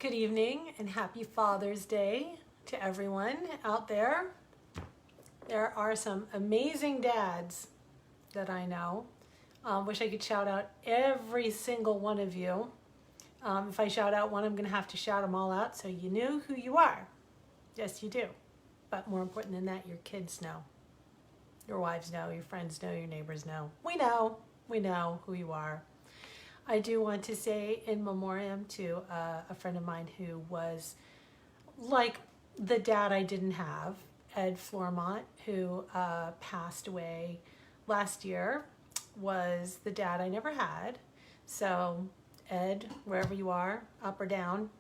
Good evening and happy Father's Day to everyone out there. There are some amazing dads that I know. Wish I could shout out every single one of you. If I shout out one, I'm going to have to shout them all out so you knew who you are. Yes, you do. But more important than that, your kids know. Your wives know, your friends know, your neighbors know. We know who you are. I do want to say in memoriam to a friend of mine who was like the dad I didn't have, Ed Flormont, who passed away last year, was the dad I never had. So Ed, wherever you are, up or down,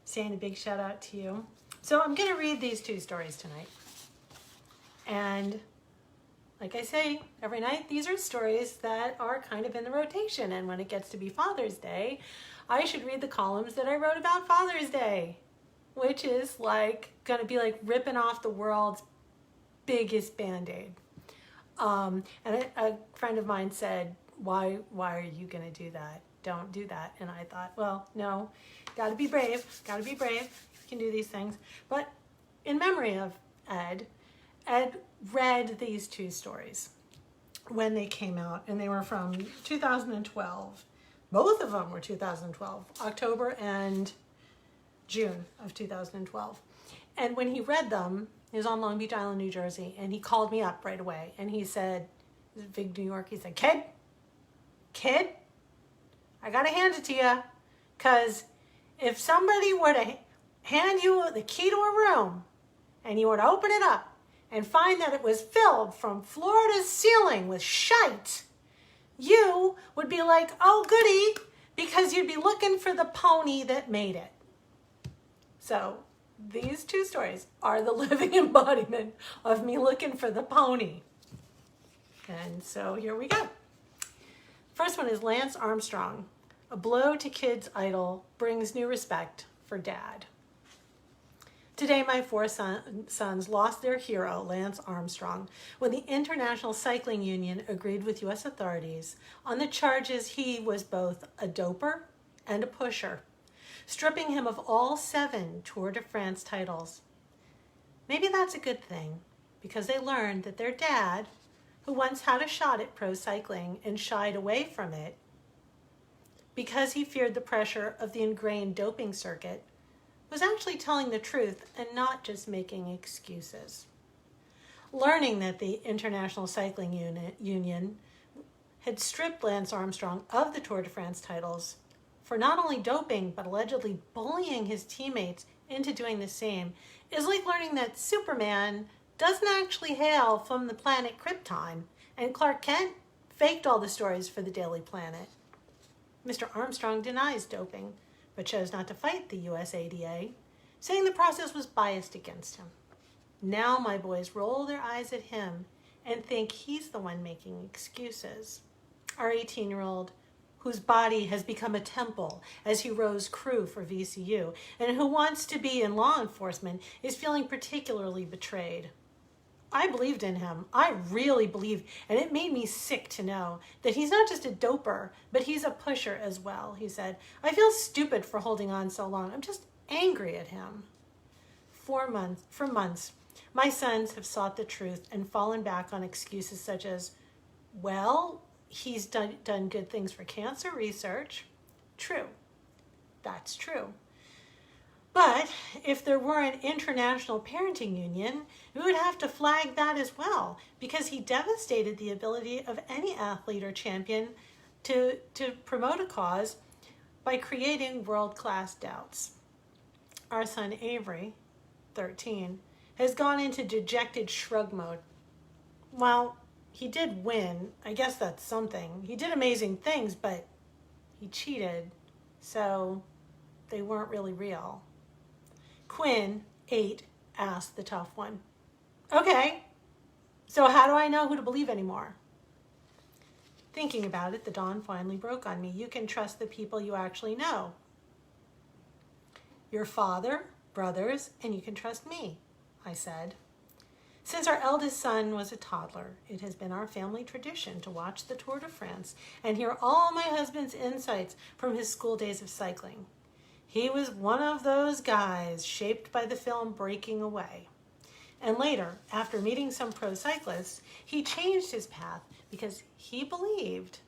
saying a big shout out to you. So I'm going to read these two stories tonight. And like I say every night, these are stories that are kind of in the rotation. And when it gets to be Father's Day, I should read the columns that I wrote about Father's Day, which is like going to be like ripping off the world's biggest Band-Aid. And a friend of mine said, why are you going to do that? Don't do that. And I thought, well, no, got to be brave. Got to be brave. You can do these things. But in memory of Ed read these two stories when they came out, and they were from 2012. Both of them were 2012, October and June of 2012. And when he read them, he was on Long Beach Island, New Jersey, and he called me up right away. And he said, big New York, he said, kid, I got to hand it to you, because if somebody were to hand you the key to a room and you were to open it up and find that it was filled from floor to ceiling with shite, you would be like, oh goody, because you'd be looking for the pony that made it. So these two stories are the living embodiment of me looking for the pony. And so here we go. First one is Lance Armstrong. A blow to kids' idol brings new respect for dad. Today, my four sons lost their hero, Lance Armstrong, when the International Cycling Union agreed with U.S. authorities on the charges he was both a doper and a pusher, stripping him of all 7 Tour de France titles. Maybe that's a good thing, because they learned that their dad, who once had a shot at pro cycling and shied away from it because he feared the pressure of the ingrained doping circuit, was actually telling the truth and not just making excuses. Learning that the International Cycling Union had stripped Lance Armstrong of the Tour de France titles for not only doping but allegedly bullying his teammates into doing the same is like learning that Superman doesn't actually hail from the planet Krypton, and Clark Kent faked all the stories for the Daily Planet. Mr. Armstrong denies doping, but chose not to fight the USADA, saying the process was biased against him. Now my boys roll their eyes at him and think he's the one making excuses. Our 18-year-old, whose body has become a temple as he rows crew for VCU, and who wants to be in law enforcement, is feeling particularly betrayed. I believed in him. I really believed, and it made me sick to know that he's not just a doper, but he's a pusher as well, he said. I feel stupid for holding on so long. I'm just angry at him. For months, my sons have sought the truth and fallen back on excuses such as, well, he's done good things for cancer research. True. That's true. But if there were an international parenting union, we would have to flag that as well, because he devastated the ability of any athlete or champion to promote a cause by creating world-class doubts. Our son Avery, 13, has gone into dejected shrug mode. Well, he did win. I guess that's something. He did amazing things, but he cheated, so they weren't really real. Quinn, 8, asked the tough one. Okay, so how do I know who to believe anymore? Thinking about it, the dawn finally broke on me. You can trust the people you actually know. Your father, brothers, and you can trust me, I said. Since our eldest son was a toddler, it has been our family tradition to watch the Tour de France and hear all my husband's insights from his school days of cycling. He was one of those guys shaped by the film Breaking Away. And later, after meeting some pro cyclists, he changed his path because he believed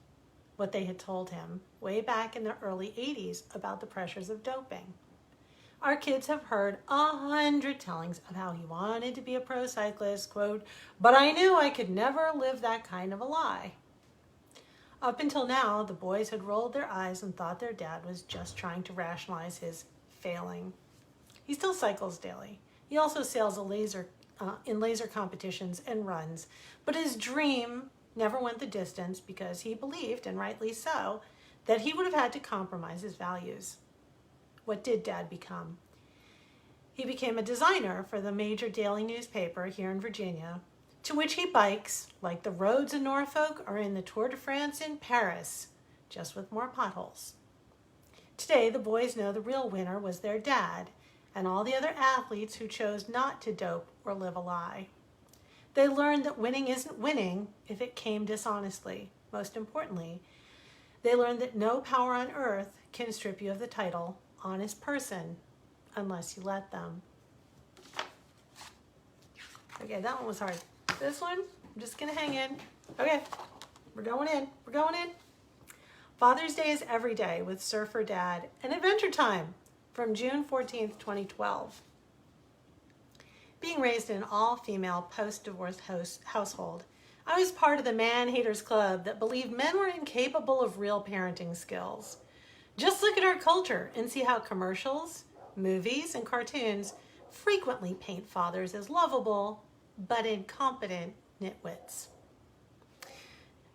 what they had told him way back in the early 80s about the pressures of doping. Our kids have heard 100 tellings of how he wanted to be a pro cyclist, quote, but I knew I could never live that kind of a lie. Up until now, the boys had rolled their eyes and thought their dad was just trying to rationalize his failing. He still cycles daily. He also sails in laser competitions and runs, but his dream never went the distance because he believed, and rightly so, that he would have had to compromise his values. What did Dad become? He became a designer for the major daily newspaper here in Virginia, to which he bikes like the roads in Norfolk or in the Tour de France in Paris, just with more potholes. Today, the boys know the real winner was their dad and all the other athletes who chose not to dope or live a lie. They learned that winning isn't winning if it came dishonestly. Most importantly, they learned that no power on earth can strip you of the title honest person unless you let them. Okay, that one was hard. This one, I'm just gonna hang in. Okay, we're going in. Father's Day is every day with Surfer Dad and Adventure Time from June 14th, 2012. Being raised in an all-female post-divorce household, I was part of the man-haters club that believed men were incapable of real parenting skills. Just look at our culture and see how commercials, movies, and cartoons frequently paint fathers as lovable but incompetent nitwits.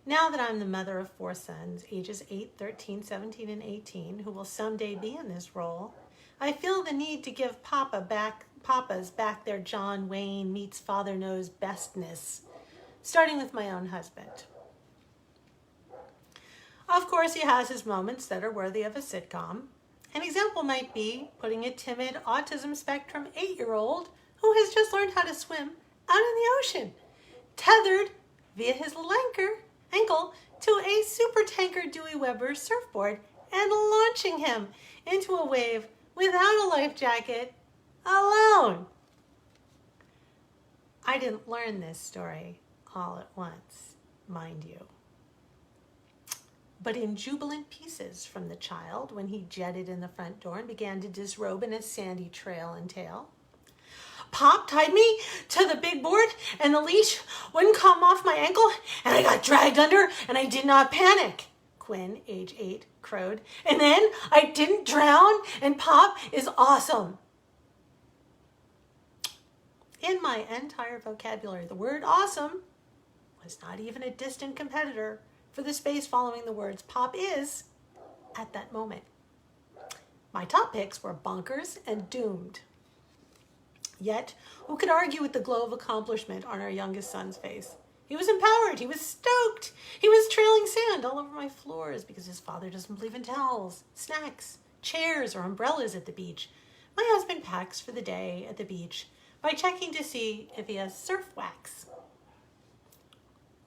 Now that I'm the mother of 4 sons, ages 8, 13, 17, and 18, who will someday be in this role, I feel the need to give papas back their John Wayne meets father knows bestness, starting with my own husband. Of course, he has his moments that are worthy of a sitcom. An example might be putting a timid autism spectrum 8-year-old who has just learned how to swim out in the ocean, tethered via his little ankle to a super tanker Dewey Weber surfboard and launching him into a wave without a life jacket, alone. I didn't learn this story all at once, mind you, but in jubilant pieces from the child when he jetted in the front door and began to disrobe in his sandy trail and tail. Pop tied me to the big board and the leash wouldn't come off my ankle and I got dragged under and I did not panic, Quinn, age 8, crowed. And then I didn't drown and Pop is awesome. In my entire vocabulary, the word awesome was not even a distant competitor for the space following the words Pop is at that moment. My top picks were bonkers and doomed. Yet, who could argue with the glow of accomplishment on our youngest son's face? He was empowered. He was stoked. He was trailing sand all over my floors because his father doesn't believe in towels, snacks, chairs, or umbrellas at the beach. My husband packs for the day at the beach by checking to see if he has surf wax.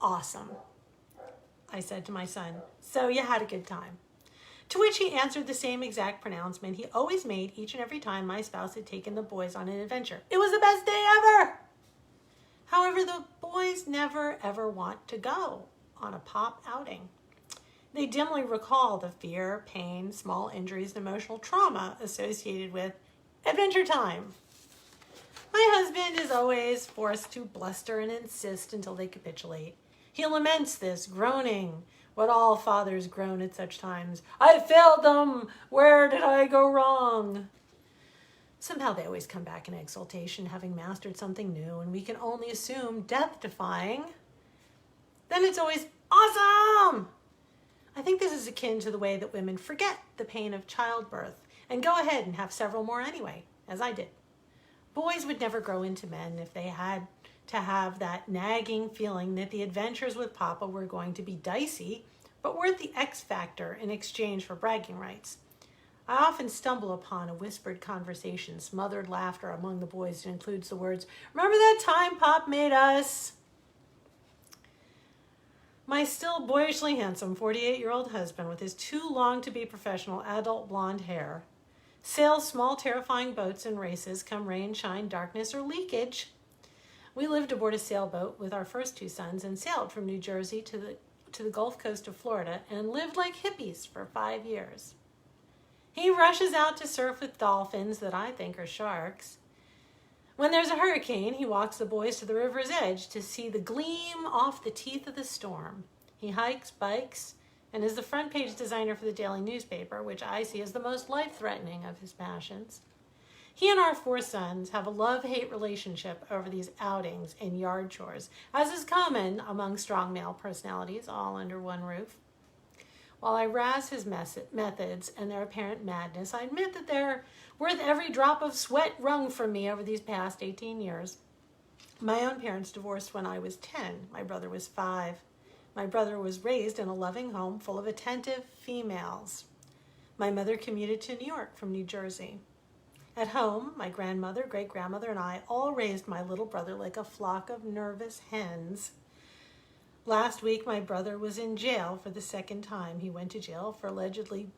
Awesome, I said to my son. So you had a good time. To which he answered the same exact pronouncement he always made each and every time my spouse had taken the boys on an adventure. It was the best day ever! However, the boys never ever want to go on a Pop outing. They dimly recall the fear, pain, small injuries, and emotional trauma associated with Adventure Time. My husband is always forced to bluster and insist until they capitulate. He laments this, groaning what all fathers groan at such times. I failed them! Where did I go wrong? Somehow they always come back in exultation, having mastered something new, and we can only assume death-defying. Then it's always awesome! I think this is akin to the way that women forget the pain of childbirth and go ahead and have several more anyway, as I did. Boys would never grow into men if they had to have that nagging feeling that the adventures with Papa were going to be dicey, but worth the X factor in exchange for bragging rights. I often stumble upon a whispered conversation, smothered laughter among the boys that includes the words, "Remember that time Pop made us?" My still boyishly handsome 48-year-old husband with his too long to be professional adult blonde hair sail small, terrifying boats in races, come rain, shine, darkness, or leakage. We lived aboard a sailboat with our first two sons and sailed from New Jersey to the Gulf Coast of Florida and lived like hippies for 5 years. He rushes out to surf with dolphins that I think are sharks. When there's a hurricane, he walks the boys to the river's edge to see the gleam off the teeth of the storm. He hikes, bikes, and is the front page designer for the daily newspaper, which I see as the most life-threatening of his passions. He and our 4 sons have a love-hate relationship over these outings and yard chores, as is common among strong male personalities, all under one roof. While I razz his methods and their apparent madness, I admit that they're worth every drop of sweat wrung from me over these past 18 years. My own parents divorced when I was 10. My brother was 5. My brother was raised in a loving home full of attentive females. My mother commuted to New York from New Jersey. At home, my grandmother, great-grandmother, and I all raised my little brother like a flock of nervous hens. Last week, my brother was in jail for the second time. He went to jail for allegedly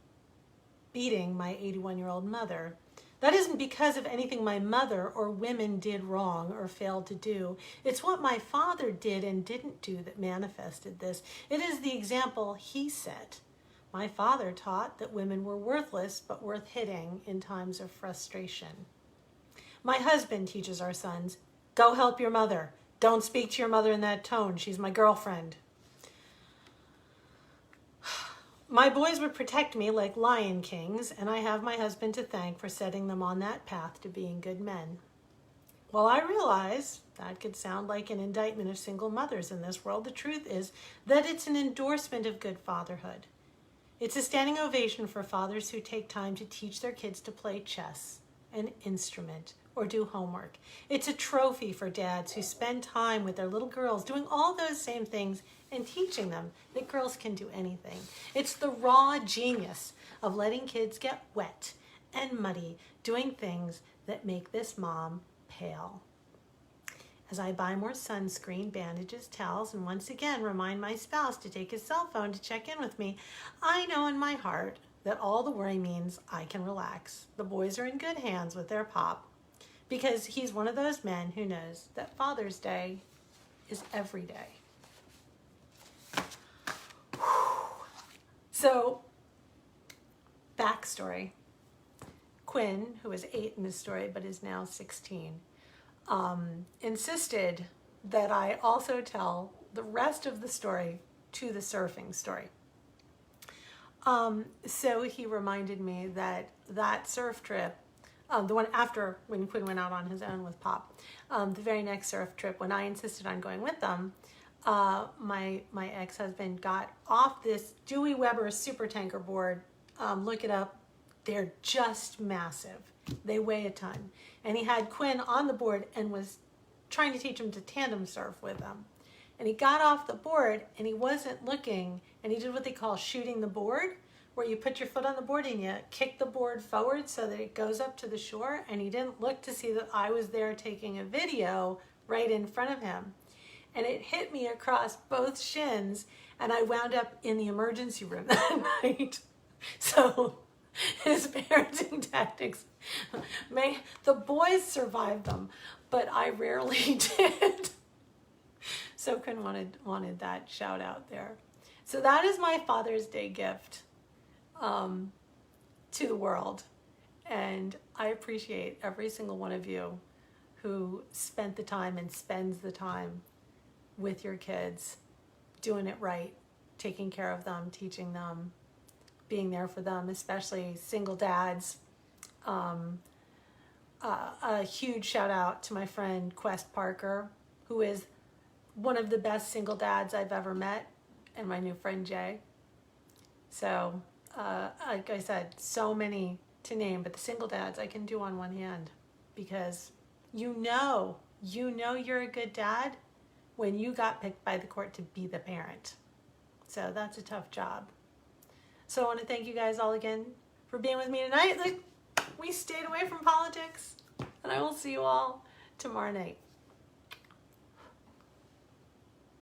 beating my 81-year-old mother. That isn't because of anything my mother or women did wrong or failed to do. It's what my father did and didn't do that manifested this. It is the example he set. My father taught that women were worthless but worth hitting in times of frustration. My husband teaches our sons, go help your mother. Don't speak to your mother in that tone. She's my girlfriend. My boys would protect me like lion kings, and I have my husband to thank for setting them on that path to being good men. While I realize that could sound like an indictment of single mothers in this world, the truth is that it's an endorsement of good fatherhood. It's a standing ovation for fathers who take time to teach their kids to play chess, an instrument, or do homework. It's a trophy for dads who spend time with their little girls doing all those same things and teaching them that girls can do anything. It's the raw genius of letting kids get wet and muddy doing things that make this mom pale. As I buy more sunscreen, bandages, towels, and once again remind my spouse to take his cell phone to check in with me, I know in my heart that all the worry means I can relax. The boys are in good hands with their pop, because he's one of those men who knows that Father's Day is every day. So, backstory. Quinn, who was 8 in the story but is now 16, insisted that I also tell the rest of the story to the surfing story. So he reminded me that surf trip, the one after when Quinn went out on his own with Pop, the very next surf trip when I insisted on going with them, my ex-husband got off this Dewey Weber super tanker board. Look it up. They're just massive. They weigh a ton. And he had Quinn on the board and was trying to teach him to tandem surf with him. And he got off the board and he wasn't looking, and he did what they call shooting the board, where you put your foot on the board and you kick the board forward so that it goes up to the shore, and he didn't look to see that I was there taking a video right in front of him. And it hit me across both shins, and I wound up in the emergency room that night. So his parenting tactics, the boys survived them, but I rarely did. So Quinn wanted that shout out there. So that is my Father's Day gift to the world. And I appreciate every single one of you who spent the time and spends the time with your kids, doing it right, taking care of them, teaching them, being there for them, especially single dads. A huge shout out to my friend Quest Parker, who is one of the best single dads I've ever met, and my new friend Jay. So, like I said, so many to name, but the single dads I can do on one hand, because you know you're a good dad when you got picked by the court to be the parent. So that's a tough job. So I want to thank you guys all again for being with me tonight. We stayed away from politics, and I will see you all tomorrow night.